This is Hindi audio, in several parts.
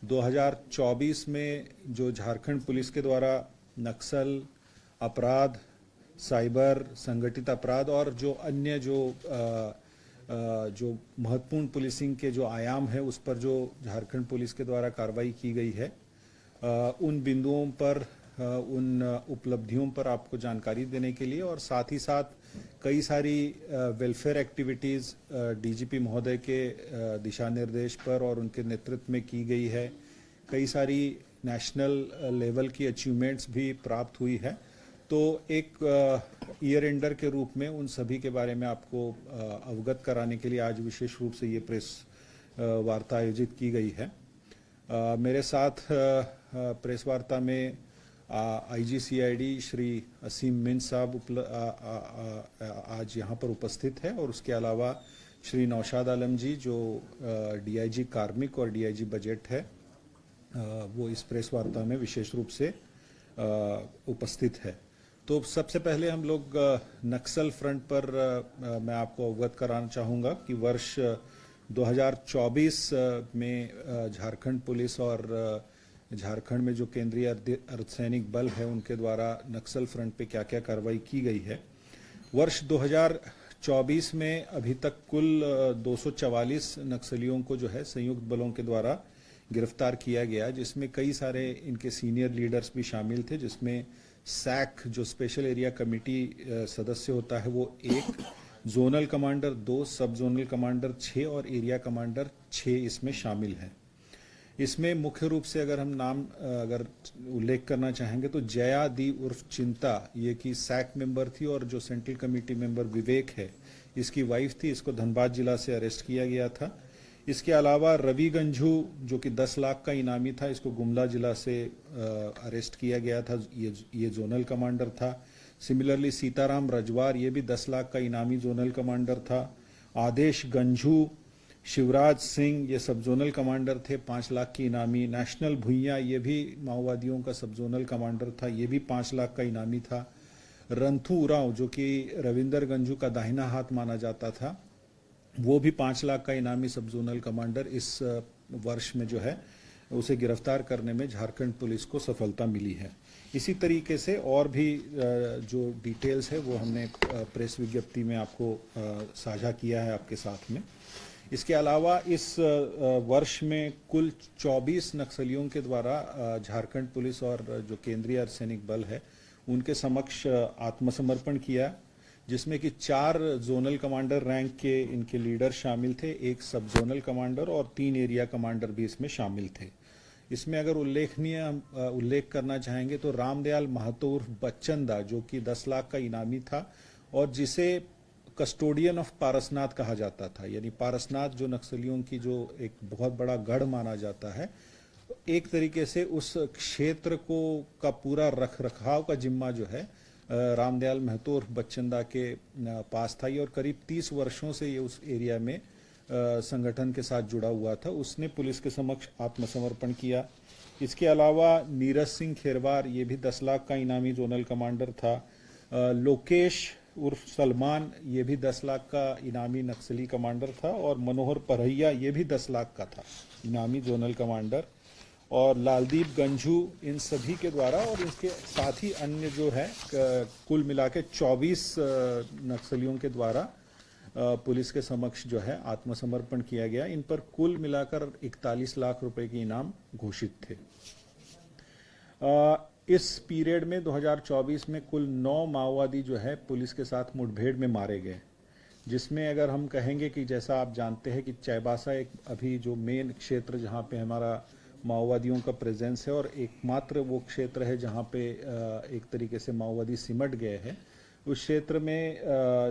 2024 में जो झारखंड पुलिस के द्वारा नक्सल अपराध, साइबर, संगठित अपराध और जो अन्य जो महत्वपूर्ण पुलिसिंग के जो आयाम है उस पर जो झारखंड पुलिस के द्वारा कार्रवाई की गई है, उन बिंदुओं पर, उन उपलब्धियों पर आपको जानकारी देने के लिए और साथ ही साथ कई सारी वेलफेयर एक्टिविटीज़ डीजीपी महोदय के दिशा निर्देश पर और उनके नेतृत्व में की गई है। कई सारी नेशनल लेवल की अचीवमेंट्स भी प्राप्त हुई है। तो एक ईयर एंडर के रूप में उन सभी के बारे में आपको अवगत कराने के लिए आज विशेष रूप से ये प्रेस वार्ता आयोजित की गई है। मेरे साथ प्रेस वार्ता में आईजी-सीआईडी श्री असीम मिंज साहब आज यहाँ पर उपस्थित है और उसके अलावा श्री नौशाद आलम जी जो डीआईजी कार्मिक और डीआईजी बजट है, वो इस प्रेस वार्ता में विशेष रूप से उपस्थित है। तो सबसे पहले हम लोग नक्सल फ्रंट पर मैं आपको अवगत कराना चाहूँगा कि वर्ष 2024 में झारखंड पुलिस और झारखंड में जो केंद्रीय अर्धसैनिक बल है उनके द्वारा नक्सल फ्रंट पे क्या क्या कार्रवाई की गई है। वर्ष 2024 में अभी तक कुल 244 नक्सलियों को जो है संयुक्त बलों के द्वारा गिरफ्तार किया गया, जिसमें कई सारे इनके सीनियर लीडर्स भी शामिल थे, जिसमें सैक जो स्पेशल एरिया कमेटी सदस्य होता है वो 1, जोनल कमांडर 2, सब जोनल कमांडर 6 और एरिया कमांडर 6 इसमें शामिल हैं। इसमें मुख्य रूप से अगर हम नाम अगर उल्लेख करना चाहेंगे तो जया दी उर्फ चिंता, ये कि सैक मेंबर थी और जो सेंट्रल कमेटी मेंबर विवेक है इसकी वाइफ थी, इसको धनबाद जिला से अरेस्ट किया गया था। इसके अलावा रवि गंझू जो कि 10 लाख का इनामी था, इसको गुमला जिला से अरेस्ट किया गया था, ये जोनल कमांडर था। सिमिलरली सीताराम रजवार, ये भी 10 लाख का इनामी जोनल कमांडर था। आदेश गंझू, शिवराज सिंह, ये सब जोनल कमांडर थे, 5 लाख की इनामी। नेशनल भुइया, ये भी माओवादियों का सब जोनल कमांडर था, ये भी 5 लाख का इनामी था। रंथू उरांव जो कि रविंदर गंझू का दाहिना हाथ माना जाता था, वो भी 5 लाख का इनामी सब जोनल कमांडर इस वर्ष में जो है उसे गिरफ्तार करने में झारखंड पुलिस को सफलता मिली है। इसी तरीके से और भी जो डिटेल्स है वो हमने प्रेस विज्ञप्ति में आपको साझा किया है आपके साथ में। इसके अलावा इस वर्ष में कुल 24 नक्सलियों के द्वारा झारखंड पुलिस और जो केंद्रीय अर्धसैनिक बल है उनके समक्ष आत्मसमर्पण किया, जिसमें कि 4 जोनल कमांडर रैंक के इनके लीडर शामिल थे, 1 सब जोनल कमांडर और 3 एरिया कमांडर भी इसमें शामिल थे। इसमें अगर उल्लेख करना चाहेंगे तो रामदयाल महतो उर्फ बच्चन दा जो कि 10 लाख का इनामी था और जिसे कस्टोडियन ऑफ पारसनाथ कहा जाता था, यानी पारसनाथ जो नक्सलियों की जो एक बहुत बड़ा गढ़ माना जाता है, एक तरीके से उस क्षेत्र को का पूरा रख रखाव का जिम्मा जो है रामदयाल महतो उर्फ बच्चनदा के पास था। और करीब 30 वर्षों से ये उस एरिया में संगठन के साथ जुड़ा हुआ था। उसने पुलिस के समक्ष आत्मसमर्पण किया। इसके अलावा नीरज सिंह खेरवार, ये भी 10 लाख का इनामी जोनल कमांडर था। लोकेश उर्फ सलमान, ये भी 10 लाख का इनामी नक्सली कमांडर था। और मनोहर परहैया, ये भी 10 लाख का था इनामी जोनल कमांडर। और लालदीप गंझू, इन सभी के द्वारा और इसके साथ ही अन्य जो है कुल मिला के 24 नक्सलियों के द्वारा पुलिस के समक्ष जो है आत्मसमर्पण किया गया। इन पर कुल मिलाकर 41 लाख रुपए के इनाम घोषित थे। इस पीरियड में 2024 में कुल 9 माओवादी जो है पुलिस के साथ मुठभेड़ में मारे गए, जिसमें अगर हम कहेंगे कि जैसा आप जानते हैं कि चाईबासा एक अभी जो मेन क्षेत्र जहां पे हमारा माओवादियों का प्रेजेंस है और एकमात्र वो क्षेत्र है जहां पे एक तरीके से माओवादी सिमट गए हैं, उस क्षेत्र में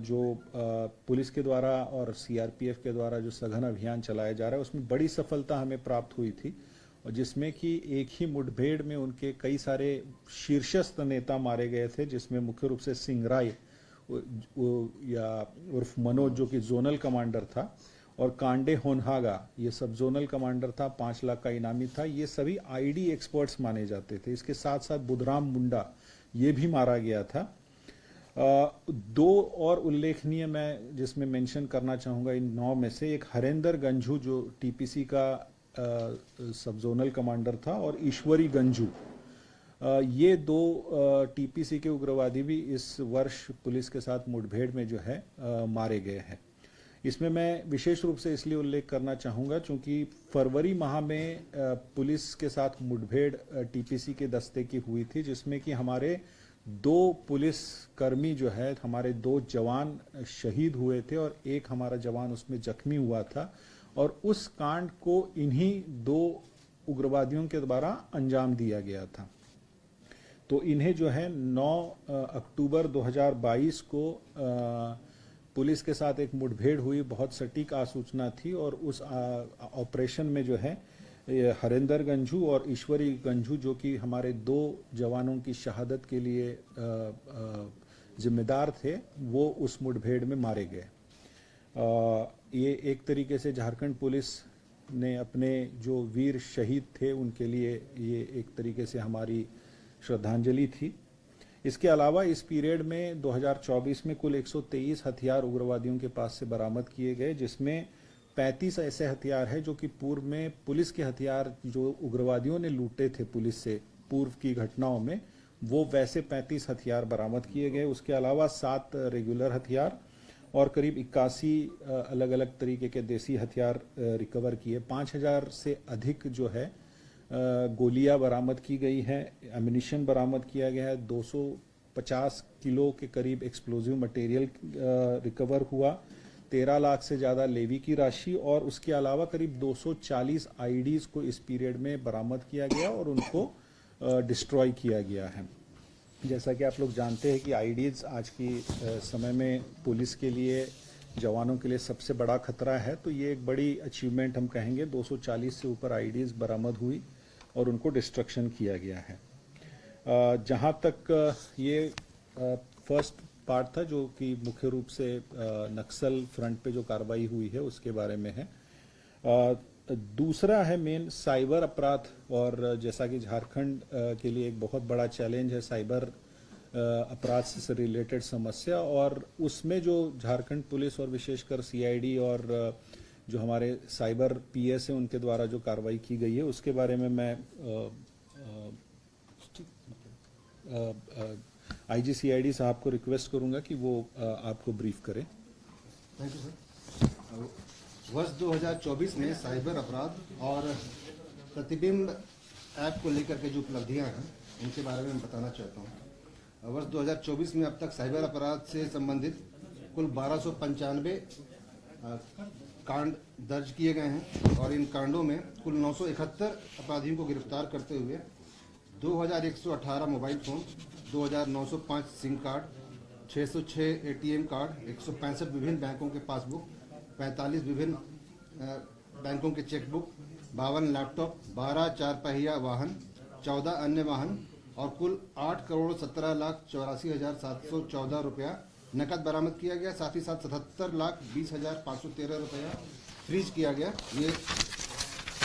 जो पुलिस के द्वारा और सीआरपीएफ के द्वारा जो सघन अभियान चलाया जा रहा है उसमें बड़ी सफलता हमें प्राप्त हुई थी, और जिसमें कि एक ही मुठभेड़ में उनके कई सारे शीर्षस्थ नेता मारे गए थे, जिसमें मुख्य रूप से सिंगराय या उर्फ मनोज जो कि जोनल कमांडर था, और कांडे होनहागा ये सब जोनल कमांडर था, 5 लाख का इनामी था। ये सभी आईडी एक्सपर्ट्स माने जाते थे। इसके साथ साथ बुधराम मुंडा ये भी मारा गया था। 2 और उल्लेखनीय मैं जिसमें मेंशन करना चाहूँगा इन 9 में से, एक हरेंद्र गंझू जो टीपीसी का सब जोनल कमांडर था, और ईश्वरी गंजू, ये दो टीपीसी के उग्रवादी भी इस वर्ष पुलिस के साथ मुठभेड़ में जो है मारे गए हैं। इसमें मैं विशेष रूप से इसलिए उल्लेख करना चाहूँगा क्योंकि फरवरी माह में पुलिस के साथ मुठभेड़ टीपीसी के दस्ते की हुई थी, जिसमें कि हमारे 2 पुलिस कर्मी जो है, हमारे 2 जवान शहीद हुए थे और एक हमारा जवान उसमें जख्मी हुआ था, और उस कांड को इन्हीं 2 उग्रवादियों के द्वारा अंजाम दिया गया था। तो इन्हें जो है 9 अक्टूबर 2022 को पुलिस के साथ एक मुठभेड़ हुई, बहुत सटीक आसूचना थी, और उस ऑपरेशन में जो है हरेंद्र गंजू और ईश्वरी गंजू, जो कि हमारे 2 जवानों की शहादत के लिए जिम्मेदार थे, वो उस मुठभेड़ में मारे गए। ये एक तरीके से झारखंड पुलिस ने अपने जो वीर शहीद थे उनके लिए ये एक तरीके से हमारी श्रद्धांजलि थी। इसके अलावा इस पीरियड में 2024 में कुल 123 हथियार उग्रवादियों के पास से बरामद किए गए, जिसमें 35 ऐसे हथियार हैं जो कि पूर्व में पुलिस के हथियार जो उग्रवादियों ने लूटे थे पुलिस से पूर्व की घटनाओं में, वो वैसे 35 हथियार बरामद किए गए। उसके अलावा 7 रेगुलर हथियार और करीब 81 अलग अलग तरीके के देसी हथियार रिकवर किए। 5000 से अधिक जो है गोलियां बरामद की गई हैं, एमिनिशन बरामद किया गया है, 250 किलो के करीब एक्सप्लोजिव मटेरियल रिकवर हुआ, 13 लाख से ज़्यादा लेवी की राशि, और उसके अलावा करीब 240 आईडीज को इस पीरियड में बरामद किया गया और उनको डिस्ट्रॉय किया गया है। जैसा कि आप लोग जानते हैं कि आईडीज आज की समय में पुलिस के लिए, जवानों के लिए सबसे बड़ा खतरा है, तो ये एक बड़ी अचीवमेंट हम कहेंगे। 240 से ऊपर आईडीज बरामद हुई और उनको डिस्ट्रक्शन किया गया है। जहां तक ये फर्स्ट पार्ट था जो कि मुख्य रूप से नक्सल फ्रंट पे जो कार्रवाई हुई है उसके बारे में है। दूसरा है मेन साइबर अपराध, और जैसा कि झारखंड के लिए एक बहुत बड़ा चैलेंज है साइबर अपराध से रिलेटेड समस्या, और उसमें जो झारखंड पुलिस और विशेषकर सीआईडी और जो हमारे साइबर पीएस है उनके द्वारा जो कार्रवाई की गई है उसके बारे में मैं आईजी सीआईडी साहब को रिक्वेस्ट करूंगा कि वो आपको ब्रीफ करें। Thank you sir. वर्ष 2024 में साइबर अपराध और प्रतिबिंब ऐप को लेकर के जो उपलब्धियां हैं उनके बारे में बताना चाहता हूं। वर्ष 2024 में अब तक साइबर अपराध से संबंधित कुल 1295 कांड दर्ज किए गए हैं, और इन कांडों में कुल 971 अपराधियों को गिरफ्तार करते हुए 2118 mobile phone, 2905 SIM card, 606 ATM card, 165 विभिन्न बैंकों के पासबुक, 45 विभिन्न बैंकों के चेकबुक, 52 लैपटॉप, 12 चारपहिया वाहन, 14 अन्य वाहन और कुल 8,17,84,714 रुपया नकद बरामद किया गया। साथ ही साथ 77,20,513 रुपया फ्रीज किया गया। ये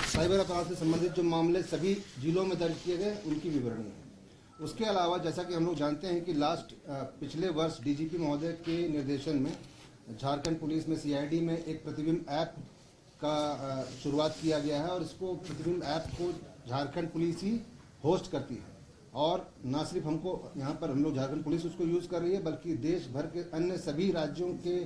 साइबर अपराध से संबंधित जो मामले सभी जिलों में दर्ज किए गए उनकी विवरणी है। उसके अलावा जैसा कि हम लोग जानते हैं कि पिछले वर्ष डीजीपी महोदय के निर्देशन में झारखंड पुलिस में सीआईडी में एक प्रतिबिंब ऐप का शुरुआत किया गया है, और इसको प्रतिबिंब ऐप को झारखंड पुलिस ही होस्ट करती है, और न सिर्फ हमको यहाँ पर हम लोग झारखंड पुलिस उसको यूज कर रही है बल्कि देश भर के अन्य सभी राज्यों के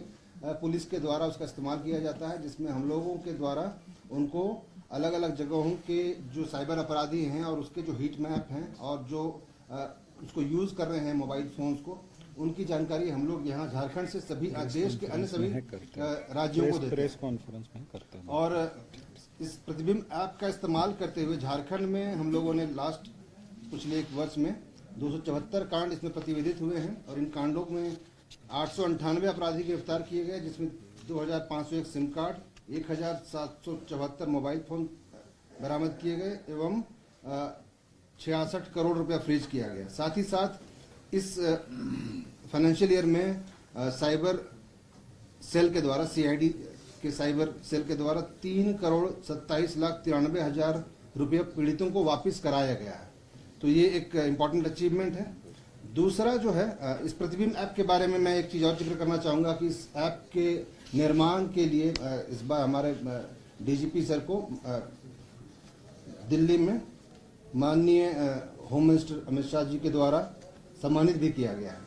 पुलिस के द्वारा उसका इस्तेमाल किया जाता है, जिसमें हम लोगों के द्वारा उनको अलग अलग जगहों के जो साइबर अपराधी हैं और उसके जो हीट मैप हैं और जो उसको यूज कर रहे हैं मोबाइल फोन्स को, उनकी जानकारी हम लोग यहाँ झारखंड से सभी देश के अन्य सभी राज्यों को देते हैं। प्रेस कॉन्फ्रेंस में करते हैं। और इस प्रतिबिंब ऐप का इस्तेमाल करते हुए झारखंड में हम लोगों ने पिछले एक वर्ष में 274 कांड इसमें प्रतिवेदित हुए हैं, और इन कांडों में 898 अपराधी गिरफ्तार किए गए, जिसमें 2501 सिम कार्ड, 1774 मोबाइल फोन बरामद किए गए एवं 66 करोड़ रुपया फ्रीज किया गया। साथ ही साथ इस फाइनेंशियल ईयर में साइबर सेल के द्वारा, सीआईडी के साइबर सेल के द्वारा 3,27,93,000 रुपये पीड़ितों को वापस कराया गया है। तो ये एक इम्पॉर्टेंट अचीवमेंट है। दूसरा जो है, इस प्रतिबिंब ऐप के बारे में मैं एक चीज़ और जिक्र करना चाहूँगा कि इस ऐप के निर्माण के लिए इस बार हमारे डीजीपी सर को दिल्ली में माननीय होम मिनिस्टर अमित शाह जी के द्वारा सम्मानित भी किया गया है।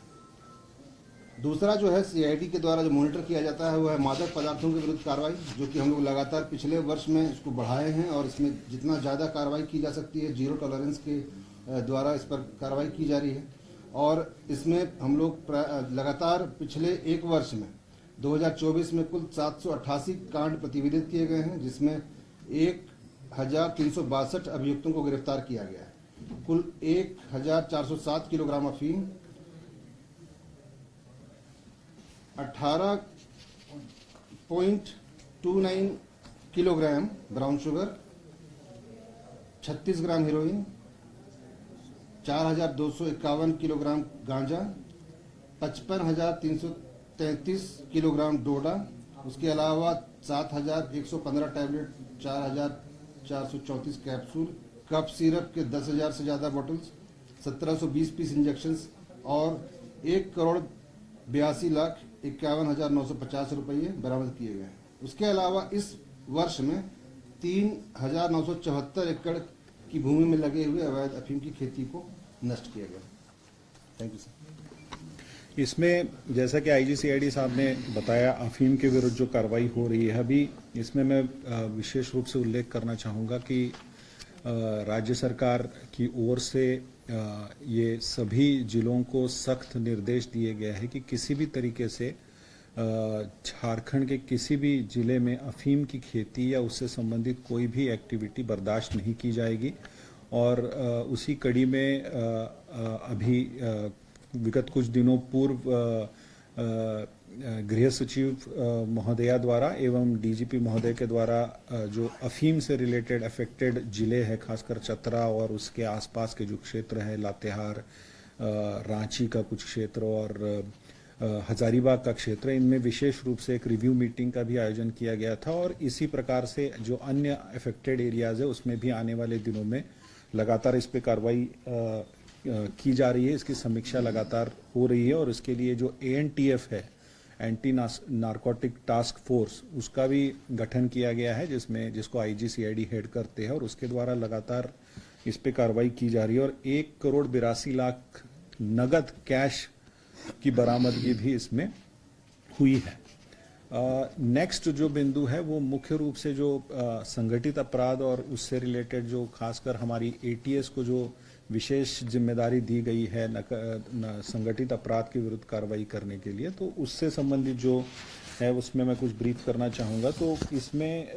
दूसरा जो है सीआईडी के द्वारा जो मॉनिटर किया जाता है वो है मादक पदार्थों के विरुद्ध कार्रवाई, जो कि हम लोग लगातार पिछले वर्ष में इसको बढ़ाए हैं और इसमें जितना ज़्यादा कार्रवाई की जा सकती है जीरो टॉलरेंस के द्वारा इस पर कार्रवाई की जा रही है। और इसमें हम लोग लगातार पिछले एक वर्ष में 2024 में कुल 788 कांड प्रतिवेदित किए गए हैं, जिसमें 1362 अभियुक्तों को गिरफ्तार किया गया है। कुल 1407 किलोग्राम अफीम, 18.29 किलोग्राम ब्राउन शुगर, 36 ग्राम हीरोइन, 4251 किलोग्राम गांजा, 55,333 किलोग्राम डोडा, उसके अलावा 7,115 टैबलेट, 4,434 कैप्सूल, कफ सिरप के 10,000 से ज़्यादा बॉटल्स, 1720 पीस इंजेक्शंस और 1,82,51,950 रुपये बरामद किए गए। उसके अलावा इस वर्ष में 3,974 एकड़ की भूमि में लगे हुए अवैध अफीम की खेती को नष्ट किया गया। Thank you sir. इसमें जैसा कि आईजी-सीआईडी साहब ने बताया, अफीम के विरुद्ध जो कार्रवाई हो रही है अभी, इसमें मैं विशेष रूप से उल्लेख करना चाहूँगा कि राज्य सरकार की ओर से ये सभी जिलों को सख्त निर्देश दिए गए हैं कि किसी भी तरीके से झारखंड के किसी भी जिले में अफीम की खेती या उससे संबंधित कोई भी एक्टिविटी बर्दाश्त नहीं की जाएगी। और उसी कड़ी में अभी विगत कुछ दिनों पूर्व गृह सचिव महोदया द्वारा एवं डीजीपी महोदय के द्वारा जो अफीम से रिलेटेड अफेक्टेड जिले हैं, खासकर चतरा और उसके आसपास के जो क्षेत्र है, लातेहार, रांची का कुछ क्षेत्र और हजारीबाग का क्षेत्र, इनमें विशेष रूप से एक रिव्यू मीटिंग का भी आयोजन किया गया था। और इसी प्रकार से जो अन्य अफेक्टेड एरियाज है उसमें भी आने वाले दिनों में लगातार इस पे कार्रवाई की जा रही है। इसकी समीक्षा लगातार हो रही है और इसके लिए जो ANTF है, एंटी नारकोटिक टास्क फोर्स, उसका भी गठन किया गया है, जिसको आईजी-सीआईडी हेड करते हैं और उसके द्वारा लगातार इस पे कार्रवाई की जा रही है। और 1,82,00,000 नगद कैश की बरामदगी भी इसमें हुई है। नेक्स्ट जो बिंदु है वो मुख्य रूप से जो संगठित अपराध और उससे रिलेटेड जो खासकर हमारी ATS को जो विशेष जिम्मेदारी दी गई है संगठित अपराध के विरुद्ध कार्रवाई करने के लिए, तो उससे संबंधित जो है उसमें मैं कुछ ब्रीफ करना चाहूंगा। तो इसमें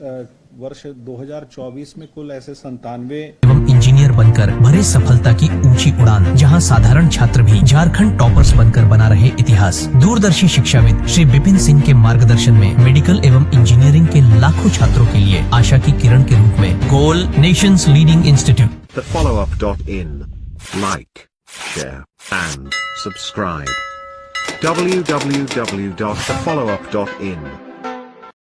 वर्ष 2024 में कुल ऐसे 97 एवं इंजीनियर बनकर भरे सफलता की ऊंची उड़ान, जहां साधारण छात्र भी झारखंड टॉपर्स बनकर बना रहे इतिहास। दूरदर्शी शिक्षाविद श्री विपिन सिंह के मार्गदर्शन में मेडिकल एवं इंजीनियरिंग के लाखों छात्रों के लिए आशा की किरण के रूप में गोल nation's leading institute. TheFollowUp.in. Like, share, and subscribe. www.thefollowup.in